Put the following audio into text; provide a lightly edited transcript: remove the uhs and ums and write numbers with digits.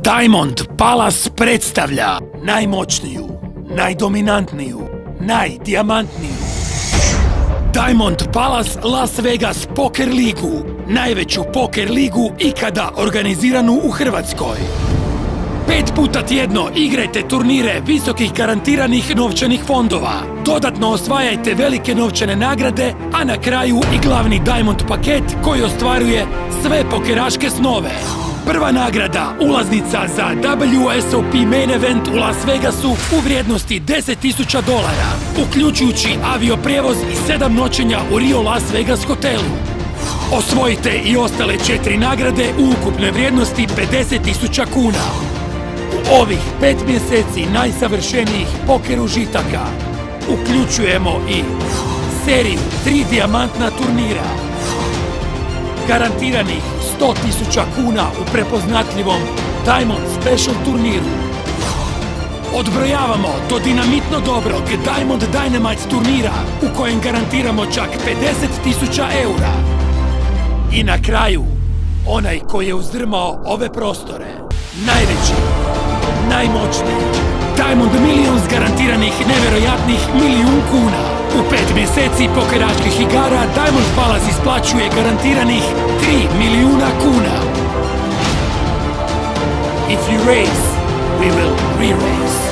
Diamond Palace predstavlja najmoćniju, najdominantniju, najdijamantniju Diamond Palace Las Vegas Poker ligu, najveću poker ligu ikada organiziranu u Hrvatskoj. 5 puta tjedno igrajte turnire visokih garantiranih novčanih fondova. Dodatno osvajajte velike novčane nagrade, a na kraju i glavni Diamond paket koji ostvaruje sve pokeraške snove. Prva nagrada, ulaznica za WSOP Main Event u Las Vegasu u vrijednosti $10.000, uključujući avioprijevoz i 7 noćenja u Rio Las Vegas hotelu. Osvojite i ostale 4 nagrade u ukupnoj vrijednosti $50.000 kuna. U ovih 5 mjeseci najsavršenijih poker užitaka uključujemo i seriju 3 dijamantna turnira, garantiranih $100.000 kuna u prepoznatljivom Diamond Special turniru. Odbrojavamo do dinamitno dobrog Diamond Dynamite turnira u kojem garantiramo čak €50.000. I na kraju, onaj koji je uzdrmao ove prostore, najveći, najmoćniji Diamond Millions garantiranih nevjerojatnih $1.000.000 kuna. U 5 mjeseci pokeračkih igara Diamond Palace isplaćuje garantiranih $3.000.000 kuna. If you raise, we will re-raise.